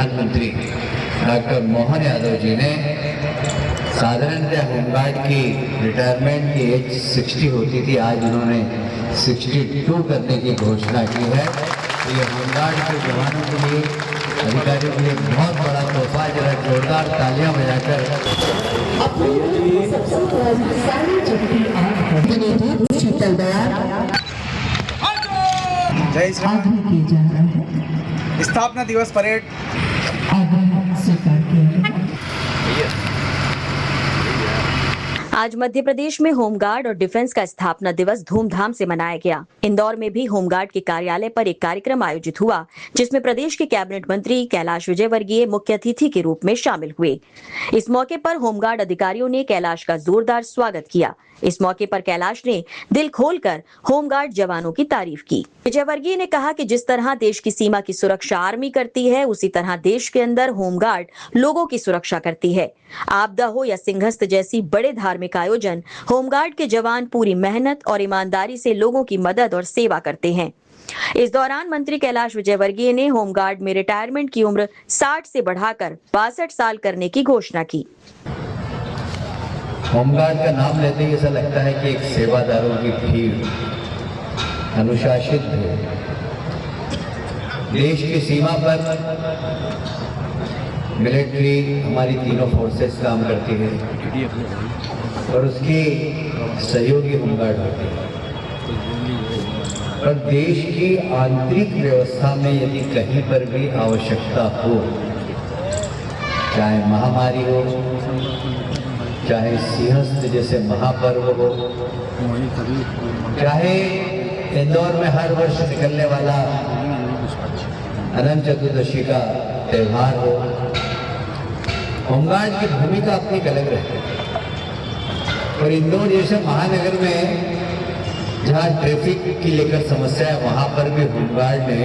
प्रधानमंत्री डॉक्टर मोहन यादव जी ने साधारणतः होमगार्ड की रिटायरमेंट की एज 60 होती थी, आज उन्होंने 62 करने की घोषणा की है। तो ये होमगार्ड के जवानों के लिए, अधिकारियों के लिए बहुत बड़ा तोहफा। जरा जोरदार तालियां बजाकर जय श्री राम। स्थापना दिवस परेड आज मध्य प्रदेश में होमगार्ड और डिफेंस का स्थापना दिवस धूमधाम से मनाया गया। इंदौर में भी होमगार्ड के कार्यालय पर एक कार्यक्रम आयोजित हुआ, जिसमें प्रदेश के कैबिनेट मंत्री कैलाश विजयवर्गीय मुख्य अतिथि के रूप में शामिल हुए। इस मौके पर होमगार्ड अधिकारियों ने कैलाश का जोरदार स्वागत किया। इस मौके पर कैलाश ने दिल खोलकर होमगार्ड जवानों की तारीफ की। विजयवर्गीय ने कहा कि जिस तरह देश की सीमा की सुरक्षा आर्मी करती है, उसी तरह देश के अंदर होमगार्ड लोगों की सुरक्षा करती है। आपदा हो या सिंहस्थ जैसी बड़े धार्मिक आयोजन, होमगार्ड के जवान पूरी मेहनत और ईमानदारी से लोगों की मदद और सेवा करते हैं। इस दौरान मंत्री कैलाश विजयवर्गीय ने होमगार्ड में रिटायरमेंट की उम्र 60 से बढ़ाकर 62 साल करने की घोषणा की। होमगार्ड का नाम लेते ही ऐसा लगता है कि एक सेवादारों की भीड़, अनुशासित है। देश की सीमा पर मिलिट्री, हमारी तीनों फोर्सेस काम करती है और उसकी सहयोगी होमगार्ड होती है। पर देश की आंतरिक व्यवस्था में यदि कहीं पर भी आवश्यकता हो, चाहे महामारी हो, चाहे सिंहस्थ जैसे महापर्व हो, चाहे इंदौर में हर वर्ष निकलने वाला अनंत चतुर्दशी का त्यौहार हो, होमगार्ड की भूमिका अपनी अलग रहती है। और इंदौर जैसे महानगर में जहाँ ट्रैफिक की लेकर समस्या है, वहाँ पर भी होमगार्ड ने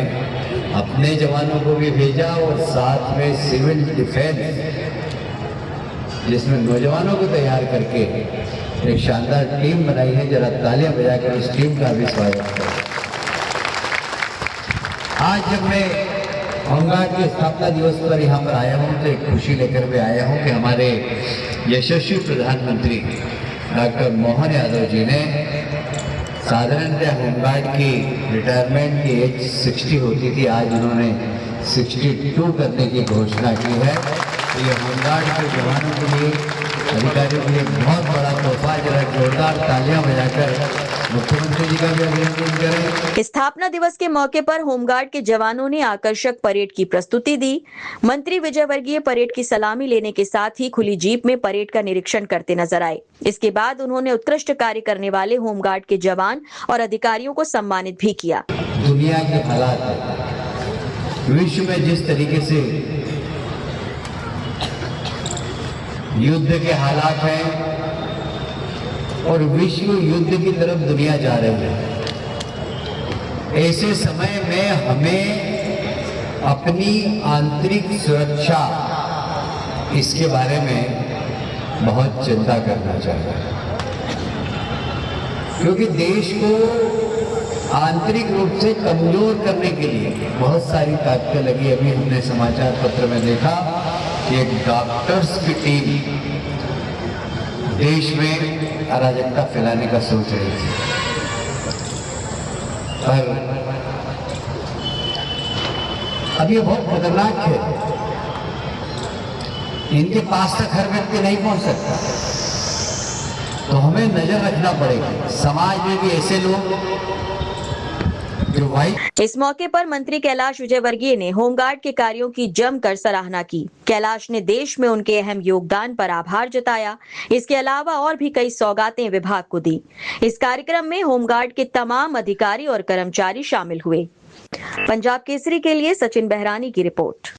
अपने जवानों को भी भेजा और साथ में सिविल डिफेंस, जिसमें नौजवानों को तैयार करके एक शानदार टीम बनाई है। जरा तालियां बजाकर उस टीम का भी स्वागत करें। आज जब मैं होमगार्ड के स्थापना दिवस पर यहाँ पर आया हूँ तो एक खुशी लेकर भी आया हूँ कि हमारे यशस्वी प्रधानमंत्री डॉक्टर मोहन यादव जी ने साधारणतः होमगार्ड की रिटायरमेंट की एज 60 होती थी, आज उन्होंने 62 करने की घोषणा की है। तो ये होमगार्ड के जवानों के लिए, अधिकारियों के लिए बहुत बड़ा तोहफा। जरा जोरदार तालियां बजाकर मुख्यमंत्री जी का भी अभिनंदन करें। स्थापना दिवस के मौके पर होमगार्ड के जवानों ने आकर्षक परेड की प्रस्तुति दी। मंत्री विजयवर्गीय परेड की सलामी लेने के साथ ही खुली जीप में परेड का निरीक्षण करते नजर आए। इसके बाद उन्होंने उत्कृष्ट कार्य करने वाले होमगार्ड के जवान और अधिकारियों को सम्मानित भी किया। दुनिया के हालात, विश्व में जिस तरीके से युद्ध के हालात हैं और विश्व युद्ध की तरफ दुनिया जा रही है, ऐसे समय में हमें अपनी आंतरिक सुरक्षा, इसके बारे में बहुत चिंता करना चाहिए। क्योंकि देश को आंतरिक रूप से कमजोर करने के लिए बहुत सारी ताकतें लगी। अभी हमने समाचार पत्र में देखा कि एक डॉक्टर्स की टीम देश में अराजकता फैलाने का सोच रही थी, पर अब ये बहुत खतरनाक है। इनके पास तक हर व्यक्ति नहीं पहुंच सकता, तो हमें नजर रखना पड़ेगा। समाज में भी ऐसे लोग जो इस मौके पर मंत्री कैलाश विजयवर्गीय ने होमगार्ड के कार्यों की जमकर सराहना की। कैलाश ने देश में उनके अहम योगदान पर आभार जताया। इसके अलावा और भी कई सौगातें विभाग को दी। इस कार्यक्रम में होमगार्ड के तमाम अधिकारी और कर्मचारी शामिल हुए। पंजाब केसरी के लिए सचिन बहरानी की रिपोर्ट।